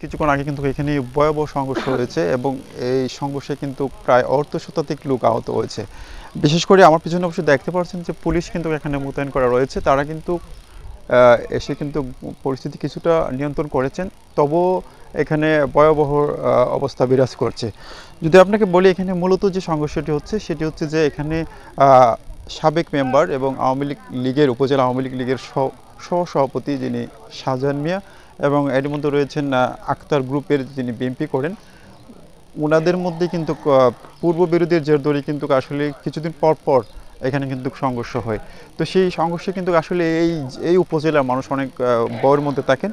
কিছুক্ষণ আগে কিন্তু এখানে ভয়াবহ সংঘর্ষ হয়েছে এবং এই সংঘর্ষে কিন্তু প্রায় অর্ধশতাধিক লোক আহত হয়েছে। বিশেষ করে আমার পিছনে অবশ্যই দেখতে পাচ্ছেন যে পুলিশ কিন্তু এখানে মোতায়েন করা রয়েছে। তারা কিন্তু এসে কিন্তু পরিস্থিতি কিছুটা নিয়ন্ত্রণ করেছেন, তবুও এখানে ভয়াবহ অবস্থা বিরাজ করছে। যদি আপনাকে বলি এখানে মূলত যে সংঘর্ষটি হচ্ছে সেটি হচ্ছে যে এখানে সাবেক মেম্বার এবং লীগের উপজেলা আওয়ামী লীগের সহসভাপতি যিনি শাহজাহান মিয়া এবং এর মধ্যে রয়েছেন আক্তার গ্রুপের যিনি বিএনপি করেন, ওনাদের মধ্যে কিন্তু পূর্ব বিরোধীর জের ধরে কিন্তু আসলে কিছুদিন পর পর এখানে কিন্তু সংঘর্ষ হয়। তো সেই সংঘর্ষে কিন্তু আসলে এই উপজেলার মানুষ অনেক ভয়ের মধ্যে থাকেন।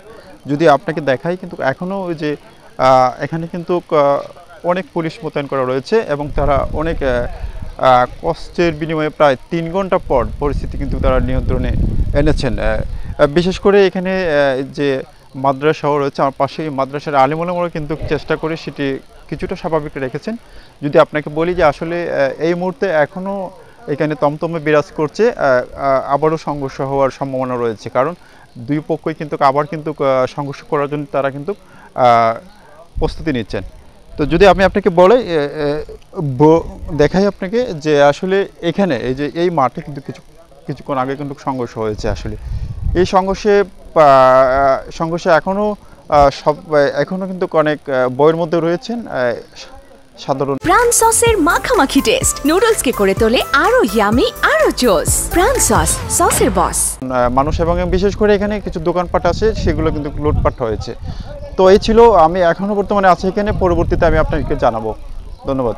যদি আপনাকে দেখাই কিন্তু এখনও ওই যে এখানে কিন্তু অনেক পুলিশ মোতায়েন করা রয়েছে এবং তারা অনেক কষ্টের বিনিময়ে প্রায় 3 ঘন্টা পর পরিস্থিতি কিন্তু তারা নিয়ন্ত্রণে এনেছেন। বিশেষ করে এখানে যে মাদ্রাসাও রয়েছে আমার পাশে, এই মাদ্রাসার আলিম ওলামারা কিন্তু চেষ্টা করে সেটি কিছুটা স্বাভাবিক রেখেছেন। যদি আপনাকে বলি যে আসলে এই মুহূর্তে এখনও এখানে তমতমে বিরাজ করছে, আবারও সংঘর্ষ হওয়ার সম্ভাবনা রয়েছে, কারণ দুই পক্ষই কিন্তু আবার কিন্তু সংঘর্ষ করার জন্য তারা কিন্তু প্রস্তুতি নিচ্ছেন। তো যদি আমি আপনাকে বলে দেখাই আপনাকে যে আসলে এখানে এই যে এই মাঠে কিন্তু কিছুক্ষণ আগে কিন্তু সংঘর্ষ হয়েছে। আসলে এই সংঘর্ষে এখনও কিন্তু অনেক বইয়ের মধ্যে রয়েছেন সাধারণ। প্রাণ সসের মাখামাখি টেস্ট নুডলসকে করে তোলে আরো ইয়ামি আরো জোস। প্রাণ সসের বস মানুষ এবং বিশেষ করে এখানে কিছু দোকানপাট আছে, সেগুলো কিন্তু লুটপাট হয়েছে। তো এই ছিল, আমি এখনো বর্তমানে আছি এখানে, পরবর্তীতে আমি আপনাকে জানাবো। ধন্যবাদ।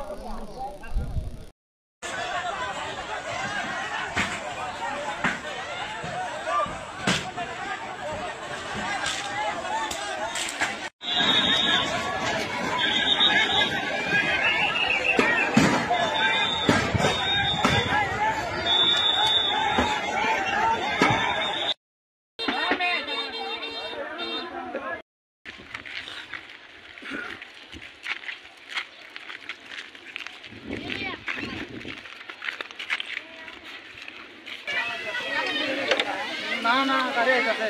না গাড়ি আইতাছে